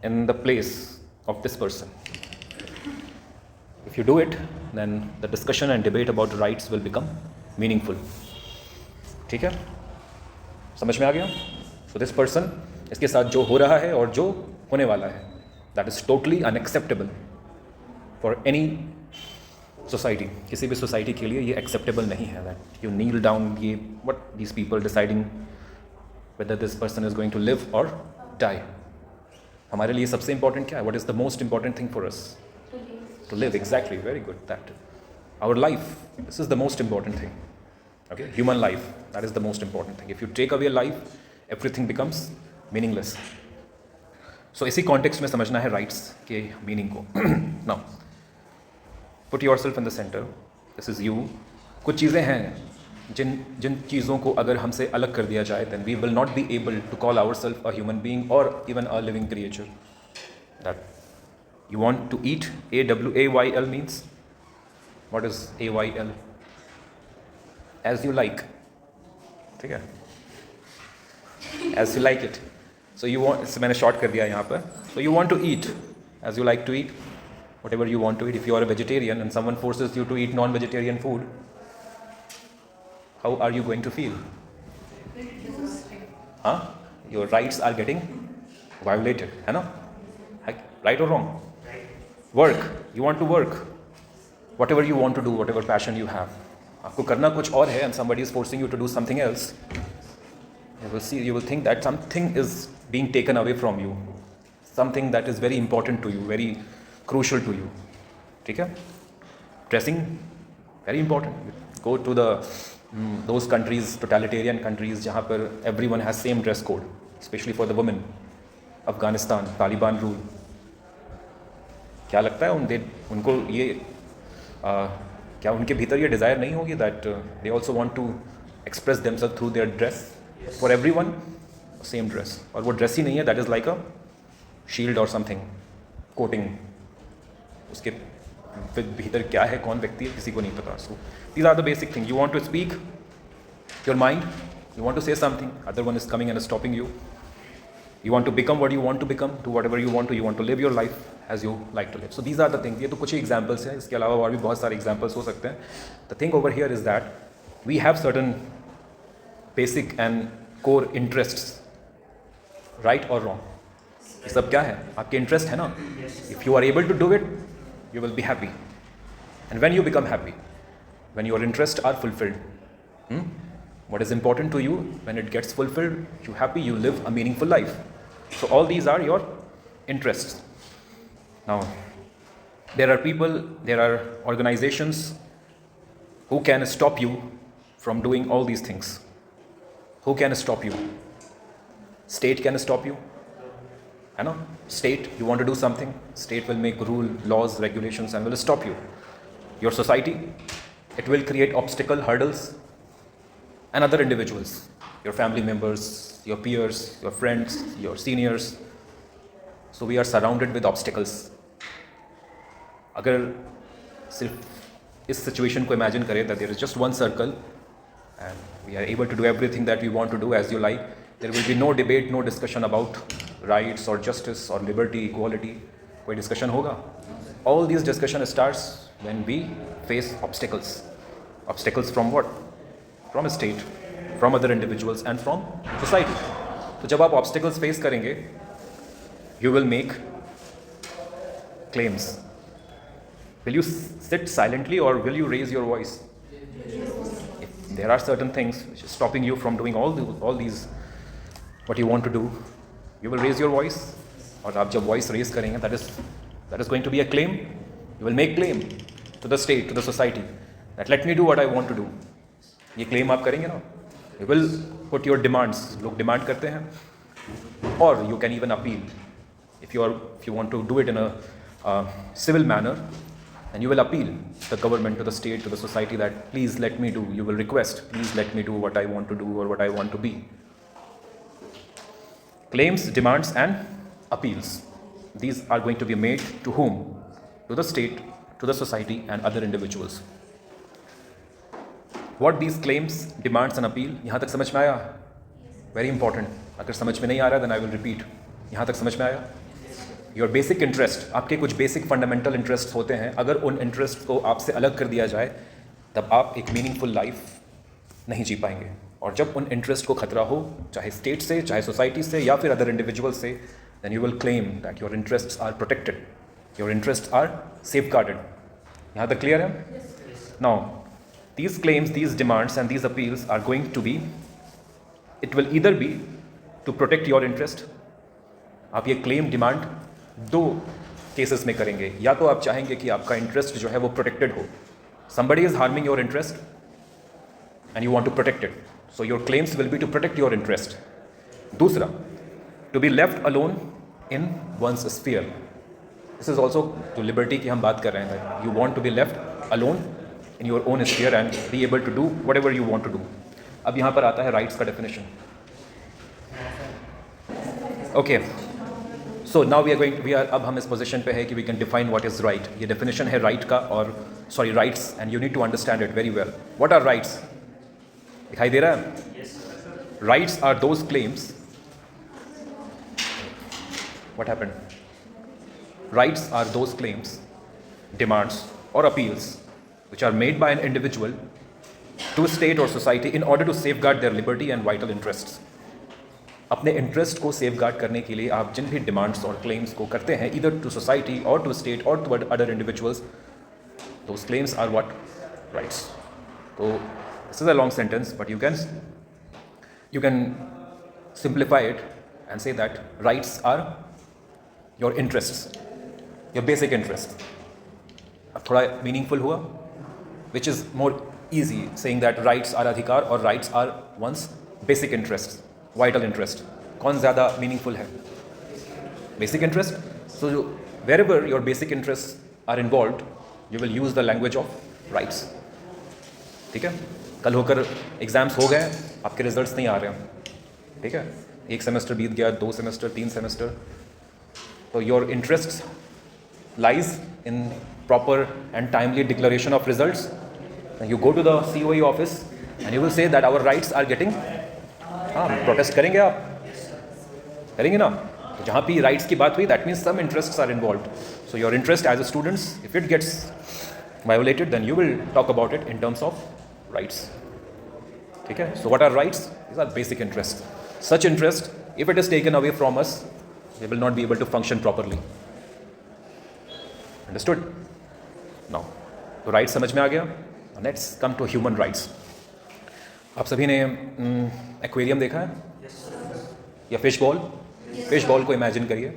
in the place of this person. If you do it, then the discussion and debate about rights will become meaningful. ठीक है, समझ में आ गया? So this person, इसके साथ जो हो रहा है और जो होने वाला है, that is totally unacceptable for any society. किसी भी society के लिए ये acceptable नहीं है that you kneel down, ये what these people deciding whether this person is going to live or die. हमारे लिए सबसे important क्या है? What is the most important thing for us? To live, exactly, very good. That our life, this is the most important thing. Okay, human life, that is the most important thing. If you take away life, everything becomes meaningless. So इसी context में समझना है rights के meaning को. Now, put yourself in the center. This is you. कुछ चीज़ें हैं जिन चीज़ों को अगर हमसे अलग कर दिया जाए, then we will not be able to call ourselves a human being or even a living creature. That you want to eat, AWAYL means, what is AYL? As you like. ठीक है? As you like it. So you want, मैंने short कर दिया यहाँ पर. So you want to eat as you like to eat, whatever you want to eat. If you are a vegetarian and someone forces you to eat non-vegetarian food, how are you going to feel? Huh? Your rights are getting violated, है ना? Right or wrong? Work. You want to work. Whatever you want to do, whatever passion you have. आपको करना कुछ और है and somebody is forcing you to do something else. You will think that something is being taken away from you. Something that is very important to you, very crucial to you. ठीक है? Dressing, very important. Go to those countries, totalitarian countries, जहाँ पर everyone has same dress code, especially for the women. Afghanistan, Taliban rule. क्या लगता है उनको ये क्या उनके भीतर ये डिज़ायर नहीं होगी that they also want to express themselves through their dress? For everyone same dress, और वो ड्रेस ही नहीं है, that is like a shield और समथिंग कोटिंग. उसके भीतर क्या है, कौन व्यक्ति है, किसी को नहीं पता. So these are the basic thing. You want to speak your mind, you want to say something, other one is coming and stopping you. You want to become what you want to become, do whatever you want to live your life as you like to live. So these are the things. ये तो कुछ ही examples हैं, इसके अलावा और भी बहुत सारे examples हो सकते हैं. The thing over here is that we have certain basic and core interests, right or wrong. ये सब क्या है? आपके interest है ना? If you are able to do it, you will be happy. And when you become happy, when your interests are fulfilled, what is important to you, when it gets fulfilled, you're happy, you live a meaningful life. So all these are your interests. Now, there are people, there are organizations who can stop you from doing all these things. Who can stop you? State can stop you. I know, state, you want to do something, state will make rule, laws, regulations and will stop you. Your society, it will create obstacle, hurdles, and other individuals, your family members, your peers, your friends, your seniors. So we are surrounded with obstacles. अगर सिर्फ इस situation को imagine करें that there is just one circle and we are able to do everything that we want to do as you like, there will be no debate, no discussion about rights or justice or liberty, equality. कोई discussion होगा? All these discussion starts when we face obstacles. Obstacles from what? From a state, from other individuals and from society. तो जब आप obstacles face करेंगे, you will make claims. Will you sit silently or will you raise your voice? If there are certain things which is stopping you from doing all these what you want to do, you will raise your voice. और आप जब voice raise करेंगे, that is going to be a claim. You will make claim to the state, to the society, that let me do what I want to do. ये claim आप करेंगे ना? You will put your demands. लोग demand करते हैं. Or you can even appeal. If you want to do it in a civil manner, then you will appeal to the government, to the state, to the society that please let me do. You will request, please let me do what I want to do or what I want to be. Claims, demands and appeals. These are going to be made to whom? To the state, to the society and other individuals. What these claims, demands and appeal, यहाँ तक समझ में आया? Very important. अगर समझ में नहीं आ रहा then I will repeat. यहाँ तक समझ में आया? योर बेसिक इंटरेस्ट, आपके कुछ बेसिक फंडामेंटल इंटरेस्ट होते हैं, अगर उन इंटरेस्ट को आपसे अलग कर दिया जाए तब आप एक मीनिंगफुल लाइफ नहीं जी पाएंगे। और जब उन इंटरेस्ट को खतरा हो, चाहे स्टेट से, चाहे सोसाइटी से, या फिर अदर इंडिविजुअल से, then you will claim that your interests are protected, your interest are safeguarded. यहाँ तक क्लियर है? Now these claims, these demands and these appeals are going to be, it will either be to protect your interest. आप ये claim demand दो cases में करेंगे, या तो आप चाहेंगे कि आपका इंटरेस्ट जो है वो प्रोटेक्टेड हो, somebody is harming your interest and you want to protect it, so your claims will be to protect your interest. दूसरा, to be left alone in one's sphere. This is also to liberty की हम बात कर रहे हैं, you want to be left alone in your own sphere and be able to do whatever you want to do. अब यहाँ पर आता है राइट्स का definition. Okay, so now we are अब हम इस पोजीशन पे है कि we can define what is right. ये डेफिनेशन है राइट का, और sorry rights, and you need to understand it very well. What are rights? दिखाई दे रहा है? Rights are those claims, what happened? Rights are those claims, demands और appeals which are made by an individual to a state or society in order to safeguard their liberty and vital interests. अपने interest को safeguard करने के लिए आप जिन भी demands और claims को करते हैं, either to society or to state or to other individuals, those claims are what? Rights. So this is a long sentence, but you can simplify it and say that rights are your interests, your basic interests. अब थोड़ा meaningful हुआ, which is more easy saying that rights are अधिकार और rights are one's basic interests, vital interest. कौन ज़्यादा meaningful है? Basic interest. So wherever your basic interests are involved, you will use the language of rights. ठीक है? कल होकर exams हो गए, आपके रिजल्ट्स नहीं आ रहे हैं, ठीक है? एक सेमेस्टर बीत गया, 2 सेमेस्टर, 3 सेमेस्टर, तो your interests lies in proper and timely declaration of results. And you go to the COE office and you will say that our rights are getting, protest करेंगे आप? करेंगे ना? तो जहाँ भी rights की बात हुई, that means some interests are involved. So your interest as a student, if it gets violated, then you will talk about it in terms of rights. ठीक है? So what are rights? These are basic interests. Such interest, if it is taken away from us, we will not be able to function properly. Understood? Now, तो right समझ में आ गया। Let's come to human rights. आप सभी ने aquarium देखा है? या फिश बॉल? फिश बॉल को इमेजिन करिए,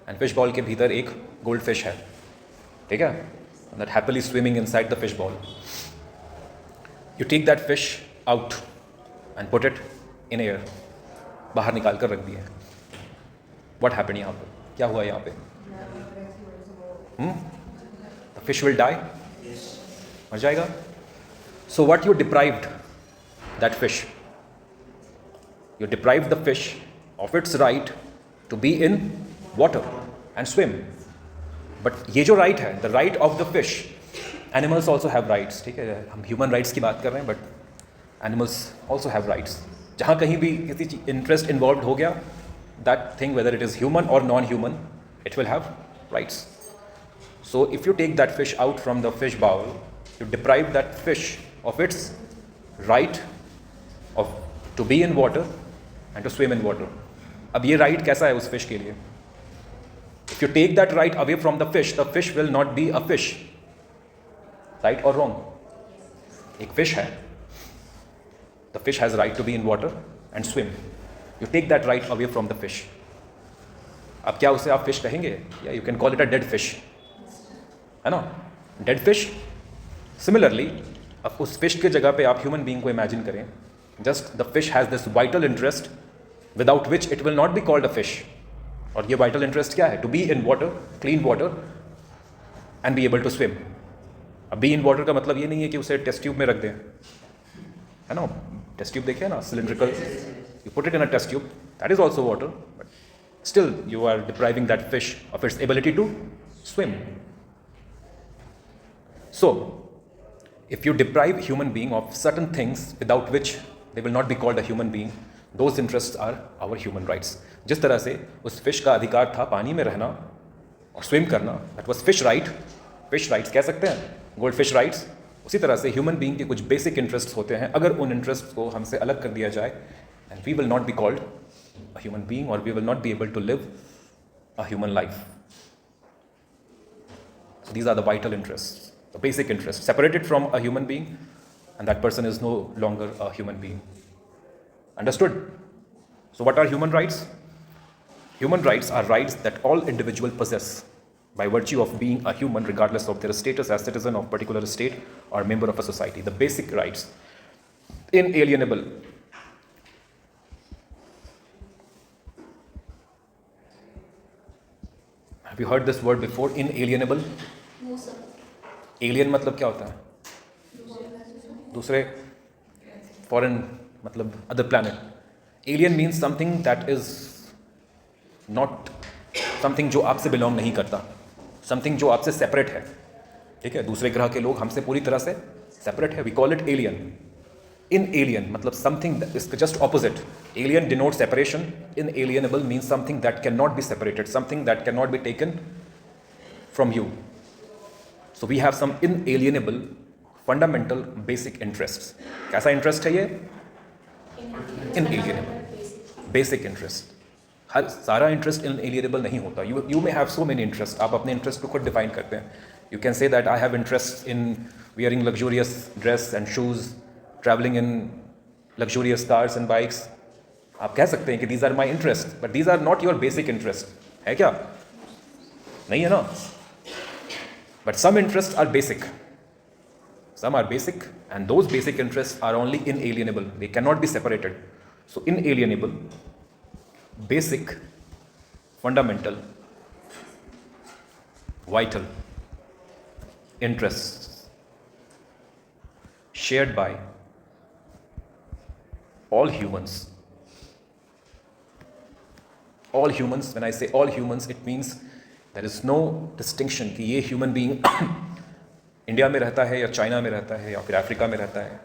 एंड फिश बॉल के भीतर एक गोल्ड फिश है, ठीक है? That happily swimming inside the fish bowl. You take that fish out and put it in air, बाहर निकाल कर रख दिए। व्हाट हैपेंड यहाँ पर? क्या हुआ यहाँ पे? The fish will die? मर जाएगा? So what you deprived that fish? You deprived the fish of its right to be in water and swim. But ये जो right है, the right of the fish, animals also have rights, ठीक है? हम human rights की बात कर रहे हैं, but animals also have rights. जहाँ कहीं भी किसी interest involved हो गया, that thing, whether it is human or non-human, it will have rights. So if you take that fish out from the fish bowl, you deprive that fish of its right of to be in water and to swim in water. अब ये right कैसा है उस fish के लिए? If you take that right away from the fish will not be a fish. Right or wrong? एक fish है. The fish has right to be in water and swim. You take that right away from the fish. अब क्या उसे आप fish कहेंगे? Yeah, you can call it a dead fish. है ना? Dead fish. Similarly अब उस फिश की जगह पे आप ह्यूमन बीइंग को इमेजिन करें, just the fish has this vital interest without which it will not be called a fish. और ये वाइटल इंटरेस्ट क्या है? To be in water, clean water and be able to swim. अब be in water का मतलब ये नहीं है कि उसे टेस्ट ट्यूब में रख दें, है ना? टेस्ट ट्यूब देखिए ना, cylindrical, you put it in a test tube, that is also water, but still you are depriving that fish of its ability to swim. So, if you deprive human being of certain things without which they will not be called a human being, those interests are our human rights. जिस तरह से उस fish का अधिकार था पानी में रहना, और स्विम करना, that was fish right, fish rights कह सकते हैं, गोल्ड फिश राइट्स। उसी तरह से ह्यूमन बीइंग के कुछ बेसिक इंटरेस्ट होते हैं, अगर उन इंटरेस्ट को हमसे अलग कर दिया जाए, and we will not be called a human being, और we will not be able to live a human life. So these are the vital interests, the basic interests, separated from a human being, and that person is no longer a human being. Understood? So what are human rights? Human rights are rights that all individuals possess by virtue of being a human, regardless of their status as citizen of particular state or member of a society. The basic rights, inalienable. Have you heard this word before, inalienable? No, sir. Alien मतलब क्या होता है? दूसरे, foreign मतलब other planet. Alien means something that is not something जो आपसे belong नहीं करता, something जो आपसे separate है, ठीक है? दूसरे ग्रह के लोग हमसे पूरी तरह से separate है, we call it alien. Inalien मतलब something that is just opposite. Alien denotes separation. Inalienable means something that cannot be separated, something that cannot be taken from you. So we have some inalienable, fundamental, basic interests. कैसा interest है ये? Inalienable, basic interest. हर सारा interest inalienable नहीं होता. You may have so many interests. आप अपने interest को खुद define करते हैं. You can say that I have interest in wearing luxurious dress and shoes, traveling in luxurious cars and bikes. आप कह सकते हैं कि these are my interests, but these are not your basic interests. है क्या? नहीं है ना? But some interests are basic. Some are basic, and those basic interests are only inalienable. They cannot be separated. So inalienable, basic, fundamental, vital interests shared by all humans. All humans, when I say all humans, it means there is no distinction कि ये human being India में रहता है या China में रहता है या फिर अफ्रीका में रहता है.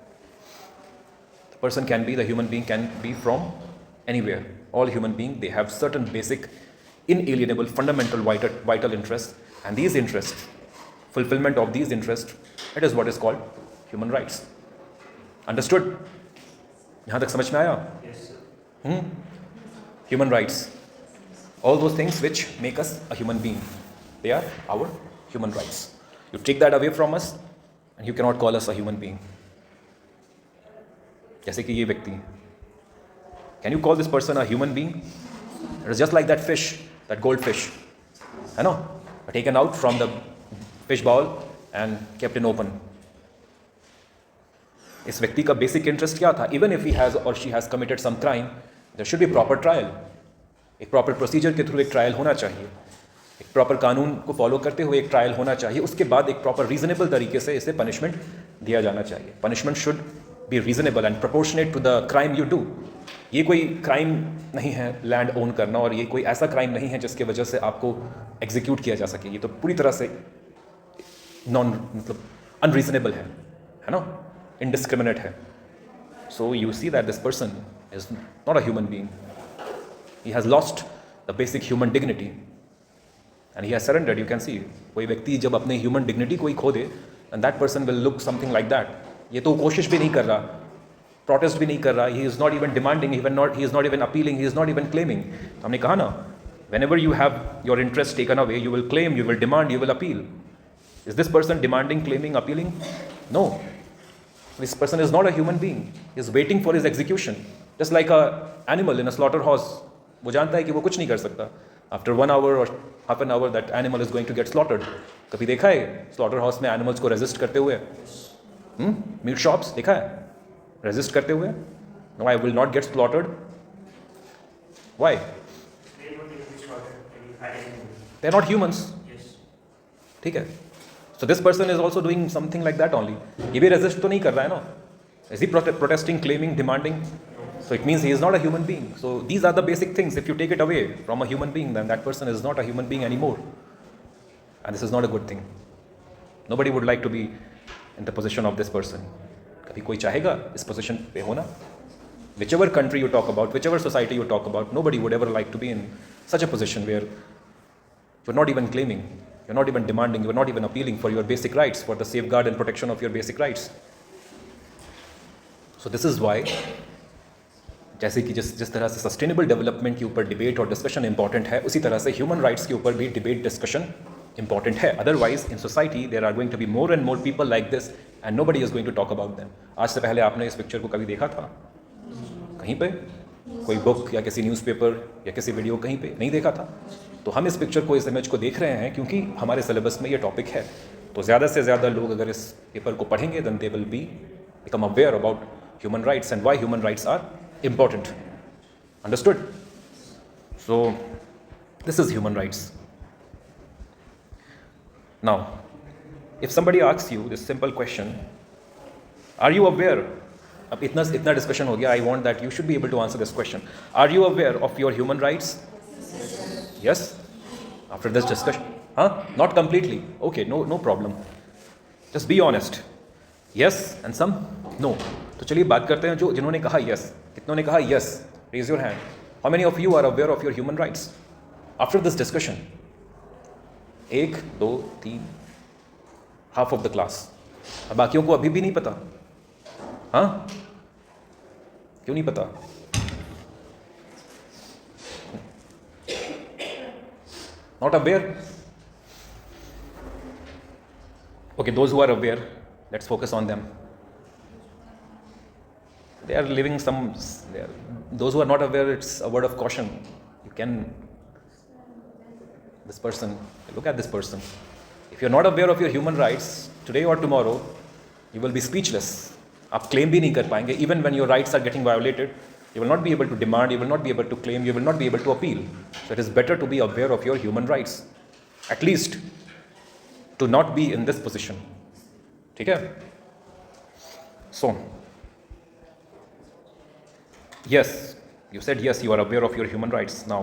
The person can be, the human being can be from anywhere. All human beings, they have certain basic, inalienable, fundamental, vital interests, and these interests, fulfillment of these interests, it is what is called human rights. Understood? यहाँ तक समझ में आया? Yes, sir. Human rights. All those things which make us a human being, they are our human rights. You take that away from us, and you cannot call us a human being. जैसे कि ये व्यक्ति, can you call this person a human being? It is just like that fish, that goldfish, है ना? Taken out from the fish bowl and kept in open. इस व्यक्ति का basic interest क्या था? Even if he has or she has committed some crime, there should be proper trial. एक proper procedure के through एक ट्रायल होना चाहिए, एक प्रॉपर कानून को फॉलो करते हुए एक ट्रायल होना चाहिए, उसके बाद एक प्रॉपर रीजनेबल तरीके से इसे पनिशमेंट दिया जाना चाहिए. Punishment should be reasonable and proportionate to the crime you do. ये कोई क्राइम नहीं है लैंड ओन करना, और ये कोई ऐसा क्राइम नहीं है जिसके वजह से आपको एग्जीक्यूट किया जा सके. ये तो पूरी तरह से मतलब अनरीजनेबल है ना, इनडिस्क्रिमिनेट है. So you see that this person is not a human being. He has lost the basic human dignity and he has surrendered. You can see, कोई व्यक्ति जब अपने human dignity को ही खो दे, and that person will look something like that. ये तो कोशिश भी नहीं कर रहा, protest भी नहीं कर रहा, he is not even demanding, he is not even appealing, he is not even claiming. हमने कहा ना, whenever you have your interest taken away, you will claim, you will demand, you will appeal. Is this person demanding, claiming, appealing? No. This person is not a human being. He is waiting for his execution. Just like a animal in a slaughterhouse. वो जानता है कि वो कुछ नहीं कर सकता. After 1 hour और half an hour that animal is going to get slaughtered. कभी देखा है स्लॉटर हाउस में एनिमल्स को रेजिस्ट करते हुए? मीट शॉप्स देखा है रेजिस्ट करते हुए? No, I will not get slaughtered. Why? They are not humans. ठीक है. So this person is also doing something like that only. ये भी रेजिस्ट तो नहीं कर रहा है ना. Is he protesting, claiming, demanding? So it means he is not a human being. So these are the basic things. If you take it away from a human being, then that person is not a human being anymore. And this is not a good thing. Nobody would like to be in the position of this person. कभी कोई चाहेगा इस position पे होना? Whichever country you talk about, whichever society you talk about, nobody would ever like to be in such a position where You're not even claiming, you're not even demanding, you're not even appealing for your basic rights, for the safeguard and protection of your basic rights. So this is why, जैसे कि जिस तरह से sustainable development के ऊपर debate और discussion important है, उसी तरह से ह्यूमन राइट्स के ऊपर भी डिबेट डिस्कशन इंपॉर्टेंट है. Otherwise in society there are going to be more and more people like this and nobody is going to talk about them. आज से पहले आपने इस पिक्चर को कभी देखा था कहीं पे? कोई बुक या किसी न्यूज़पेपर या किसी वीडियो कहीं पे नहीं देखा था. तो हम इस पिक्चर को, इस इमेज को देख रहे हैं क्योंकि हमारे सिलेबस में ये टॉपिक है. तो ज़्यादा से ज़्यादा लोग अगर इस पेपर को पढ़ेंगे then they will be become aware about human rights and why human rights are important. Understood? So this is human rights. Now, if somebody asks you this simple question, are you aware? अब इतना discussion हो गया. I want that you should be able to answer this question. Are you aware of your human rights? Yes. After this discussion, Not completely. Okay, no problem. Just be honest. Yes and some no. तो चलिए बात करते हैं जिन्होंने कहा yes. कितनों ने कहा yes? Raise your hand. How many of you are aware of your human rights? After this discussion, 1, 2, 3, half of the class. अब बाकियों को अभी भी नहीं पता. क्यों नहीं पता? Not aware? Okay, those who are aware, let's focus on them. They are living those who are not aware, it's a word of caution. You can, this person, look at this person. If you're not aware of your human rights, today or tomorrow, you will be speechless. आप claim भी नहीं कर पाएंगे. Even when your rights are getting violated, you will not be able to demand, you will not be able to claim, you will not be able to appeal. So it is better to be aware of your human rights. At least, to not be in this position. ठीक है? So, yes, you said yes, you are aware of your human rights. Now,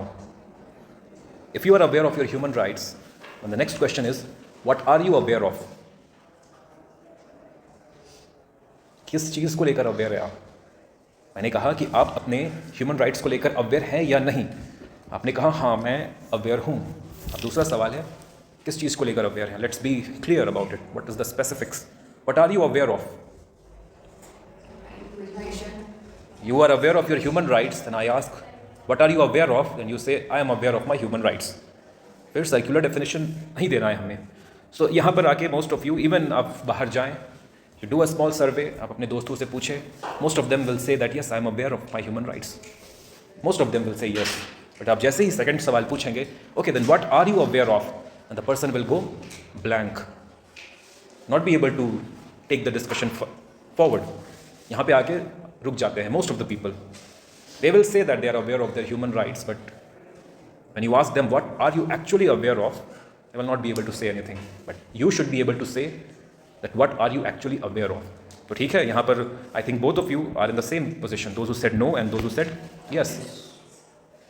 if you are aware of your human rights, then the next question is, what are you aware of? किस चीज़ को लेकर aware है आप? मैंने कहा कि आप अपने ह्यूमन राइट्स को लेकर अवेयर हैं या नहीं. आपने कहा हाँ मैं अवेयर हूँ. अब दूसरा सवाल है, किस चीज़ को लेकर अवेयर हैं? Let's be clear about it. What is the specifics? What are you aware of? You are aware of your human rights, then I ask, what are you aware of? Then you say, I am aware of my human rights. फिर circular definition नहीं देना है हमें. सो यहाँ पर आके most of you, even आप बाहर जाएं, you do a small survey, आप अपने दोस्तों से पूछें, most of them will say that yes I am aware of my human rights. Most of them will say yes. But आप जैसे ही सेकंड सवाल पूछेंगे, okay then what are you aware of, and the person will go blank, not be able to take the discussion forward. यहाँ पे आके रुक जाते हैं. Most of the people, they will say that they are aware of their human rights, but when you ask them what are you actually aware of, they will not be able to say anything. But you should be able to say that what are you actually aware of. तो ठीक है, यहाँ पर I think both of you are in the same position, those who said no and those who said yes.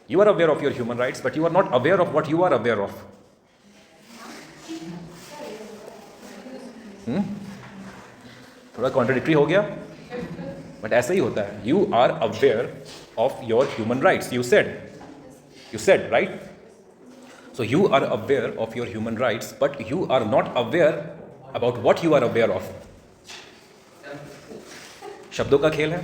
You are aware of your human rights, but you are not aware of what you are aware of. थोड़ा contradictory हो गया, but ऐसा ही होता है. You are aware of your human rights. You said right. So you are aware of your human rights, but you are not aware about what you are aware of. शब्दों का खेल है,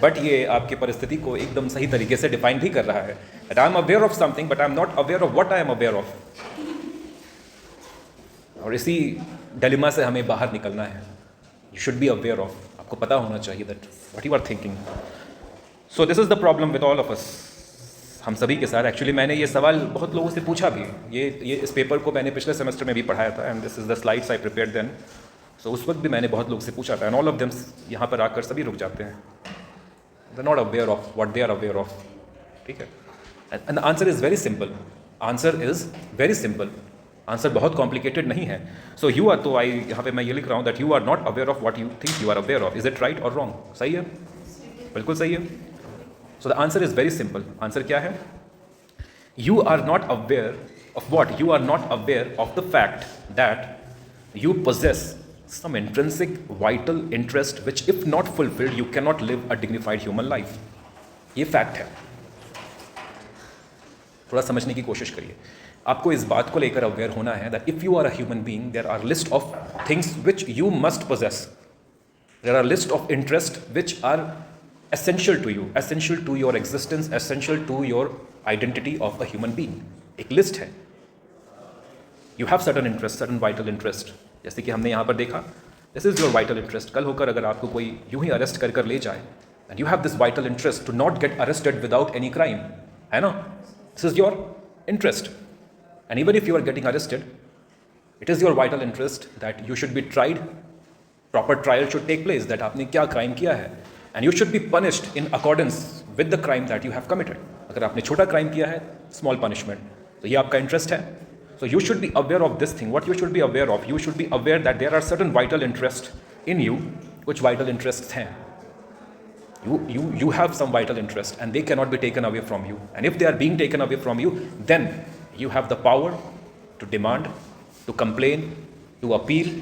बट ये आपकी परिस्थिति को एकदम सही तरीके से डिफाइन भी कर रहा है. That I am aware of something but I am not aware of what I am aware of. और इसी डिलेमा से हमें बाहर निकलना है. You should be aware of. आपको पता होना चाहिए that what you are thinking. So this is the problem with all of us. हम सभी के साथ. एक्चुअली मैंने ये सवाल बहुत लोगों से पूछा भी. ये इस पेपर को मैंने पिछले सेमेस्टर में भी पढ़ाया था, and this is the slides I prepared then. So उस वक्त भी मैंने बहुत लोग से पूछा था, एंड ऑल ऑफ देम यहाँ पर आकर सभी रुक जाते हैं. They not aware of what they are aware of. ठीक है, and the answer is very simple. Answer is very simple. Answer बहुत कॉम्प्लिकेटेड नहीं है. सो यू आर, तो आई यहाँ पे मैं ये लिख रहा हूँ that you are not aware of what you think you are aware of. Is it right और रॉन्ग? सही है, बिल्कुल सही है. So the answer is very simple. Answer क्या है? You are not aware of what? You are not aware of the fact that you possess some intrinsic vital interest which if not fulfilled you can not live a dignified human life. ये fact है. थोड़ा समझने की कोशिश करिए. आपको इस बात को लेकर अवेयर होना है that if you are a human being there are list of things which you must possess, there are list of interest which are essential to you, essential to your existence, essential to your identity of a human being. एक list है. You have certain interest, certain vital interest. जैसे कि हमने यहाँ पर देखा, this is your vital interest. कल होकर अगर आपको कोई यूं ही अरेस्ट कर ले जाए, and you have this vital interest to not get arrested without any crime, है ना? This is your interest. And even if you are getting arrested, it is your vital interest that you should be tried. Proper trial should take place. That आपने क्या crime किया है. And you should be punished in accordance with the crime that you have committed. अगर आपने छोटा crime किया है, small punishment. तो ये आपका interest है. So you should be aware of this thing. What you should be aware of? You should be aware that there are certain vital interests in you, which vital interests हैं. You have some vital interest, and they cannot be taken away from you. And if they are being taken away from you, then you have the power to demand, to complain, to appeal.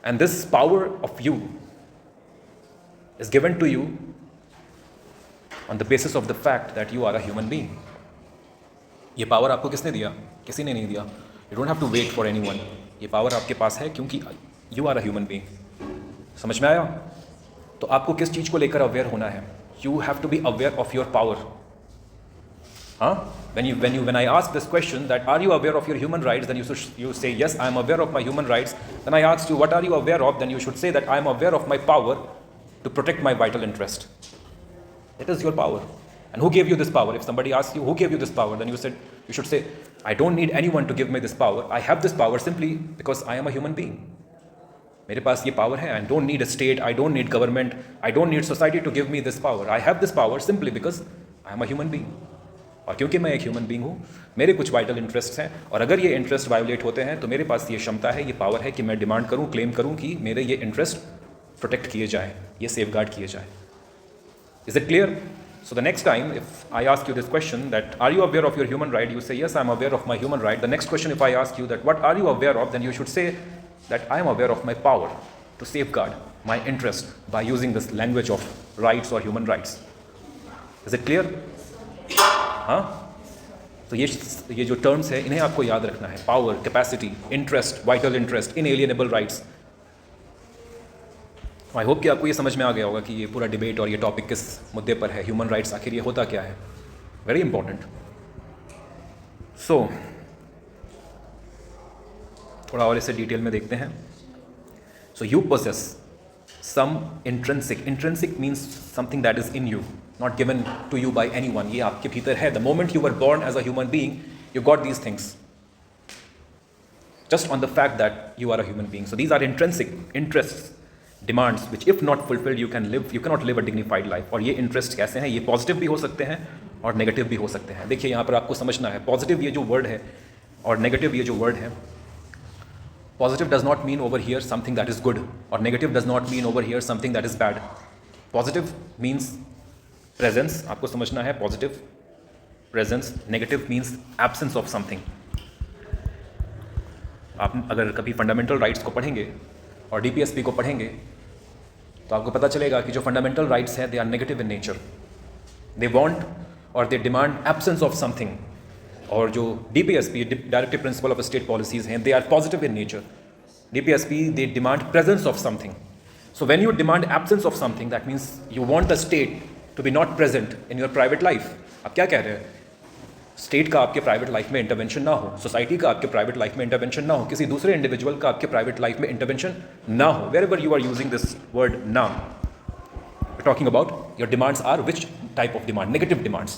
And this power of you is given to you on the basis of the fact that you are a human being. ये power आपको किसने दिया? किसी ने नहीं दिया. You don't have to wait for anyone. ये power आपके पास है क्योंकि you are a human being. समझ में आया? तो आपको किस चीज़ को लेकर अवेयर होना है? You have to be aware of your power. हाँ? When I ask this question that are you aware of your human rights, then you say yes, I am aware of my human rights. Then I ask you what are you aware of? Then you should say that I am aware of my power to protect my vital interest. That is your power. And who gave you this power? If somebody asks you who gave you this power, then you should say, I don't need anyone to give me this power. I have this power simply because I am a human being. मेरे पास ये power है. I don't need a state. I don't need government. I don't need society to give me this power. I have this power simply because I am a human being. और क्योंकि मैं एक human being हूँ, मेरे कुछ vital interest हैं, और अगर ये इंटरेस्ट वायोलेट होते हैं तो मेरे पास ये क्षमता है, ये पावर है कि मैं डिमांड करूँ, क्लेम करूँ कि मेरे ये इंटरेस्ट प्रोटेक्ट किए जाए, ये सेफगार्ड किए जाए. Is it clear? So the next time if I ask you this question that are you aware of your human right, you say yes I am aware of my human right. The next question if I ask you that what are you aware of, then you should say that I am aware of my power to safeguard my interest by using this language of rights और human rights. Is it clear? हाँ. तो ये जो terms है इन्हें आपको याद रखना है. Power, capacity, interest, vital interest, inalienable rights. I hope कि आपको ये समझ में आ गया होगा कि ये पूरा डिबेट और ये टॉपिक किस मुद्दे पर है. ह्यूमन राइट्स आखिर ये होता क्या है? Very important. सो थोड़ा और इसे डिटेल में देखते हैं. So you possess some intrinsic means something that is in you, not given to you by anyone. ये आपके भीतर है. The moment you were born as a human being, you got these things just on the fact that you are a human being. So these are intrinsic interests, demands which if not fulfilled you cannot live a dignified life. और ये interest कैसे हैं? ये positive भी हो सकते हैं और negative भी हो सकते हैं. देखिए यहाँ पर आपको समझना है, positive ये जो word है और negative ये जो word है, positive does not mean over here something that is good, or negative does not mean over here something that is bad. Positive means presence, आपको समझना है. Positive presence. Negative means absence of something. आप अगर कभी fundamental rights को पढ़ेंगे और DPSP को पढ़ेंगे तो आपको पता चलेगा कि जो फंडामेंटल राइट्स हैं they are negative in nature. They want और they demand absence of something. और जो DPSP, directive principle of state policies हैं, they are positive in nature. DPSP they demand presence of something. So when you demand absence of something, that means you want the state to be not present in your private life. आप क्या कह रहे हैं? State का आपके private life में intervention ना हो, सोसाइटी का आपके प्राइवेट लाइफ में इंटरवेंशन ना हो, किसी दूसरे इंडिविजुअल का आपके प्राइवेट लाइफ में इंटरवेंशन ना हो. Wherever you are using this word ना, we're talking about your demands are which type of demand? Negative demands.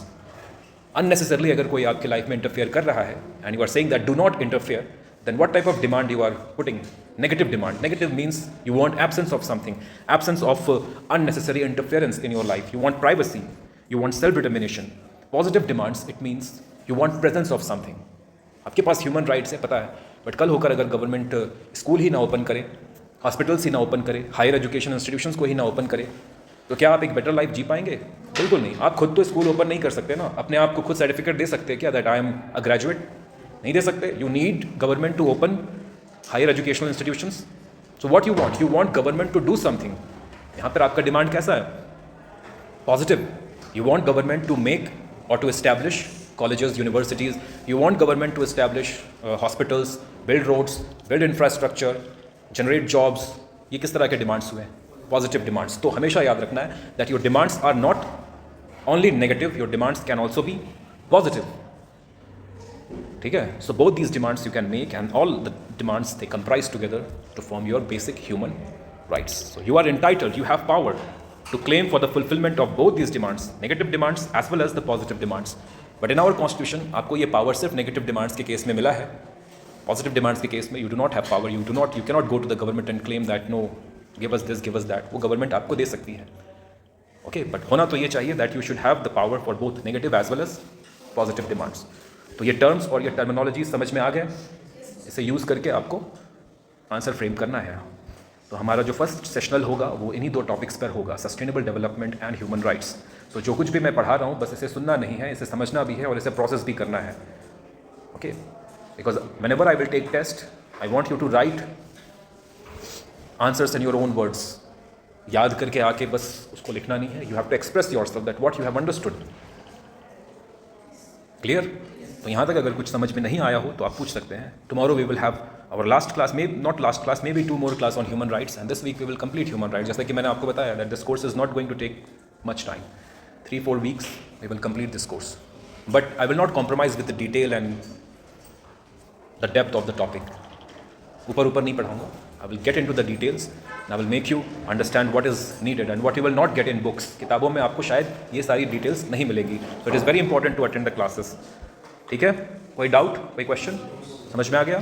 Unnecessarily अगर कोई आपके लाइफ में इंटरफेयर कर रहा है and you are saying that do not interfere, then what type of demand you are putting? Negative demand. Negative means you want absence of something, absence of unnecessary interference in your life. You want privacy, you want self-determination. Positive demands, it means you want presence of something. आपके पास human rights है, पता है, but कल होकर अगर government school ही ना open करे, hospitals ही ना ओपन करे, हायर एजुकेशन इंस्टीट्यूशंस को ही ना ओपन करे, तो क्या आप एक बेटर लाइफ जी पाएंगे? बिल्कुल नहीं. आप खुद तो स्कूल ओपन नहीं कर सकते ना, अपने आप को खुद सर्टिफिकेट दे सकते हैं क्या that I am a graduate? नहीं दे सकते. You need government to open higher educational institutions. So what you want government to do something. यहाँ पर आपका डिमांड कैसा है? Positive. You want government to make और to establish colleges, universities. You want government to establish hospitals, build roads, build infrastructure, generate jobs. ये किस तरह के डिमांड्स हुए? Positive demands. तो हमेशा याद रखना है that your demands are not only negative, your demands can also be positive. ठीक है? So both these demands you can make, and all the demands they comprise together to form your basic human rights. So you are entitled, you have power to claim for the fulfillment of both these demands, negative demands as well as the positive demands. But in our constitution, आपको ये power सिर्फ negative demands के case में मिला है. Positive demands के case में you do not have power, you cannot go to the government and claim that no, give us this, give us that. वो government आपको दे सकती है. Okay, but होना तो ये चाहिए that you should have the power for both negative as well as positive demands. तो ये terms और ये terminology समझ में आ गए. इसे यूज़ करके आपको आंसर फ्रेम करना है. तो हमारा जो फर्स्ट सेशनल होगा वो इन्हीं दो टॉपिक्स पर होगा, sustainable development and human rights. तो जो कुछ भी मैं पढ़ा रहा हूँ बस इसे सुनना नहीं है, इसे समझना भी है और इसे प्रोसेस भी करना है. Okay, because whenever I will take test I want you to write answers in your own words. याद करके आके बस उसको लिखना नहीं है. You have to express yourself that what you have understood. Clear? तो यहाँ तक अगर कुछ समझ में नहीं आया हो तो आप पूछ सकते हैं. Tomorrow we will have our last class, not last class, maybe 2 more class on human rights, and this week we will complete human rights. जैसा कि मैंने आपको बताया that this course is not going to take much time. 3-4 weeks we will complete this course. But I will not compromise with the detail and the depth of the topic. ऊपर नहीं पढ़ाऊँगा. I will get into the details and I will make you understand what is needed and what you will not get in books. किताबों में आपको शायद ये सारी details नहीं मिलेंगी. So it is very important to attend the classes. ठीक है? कोई doubt, कोई question? समझ में आ गया?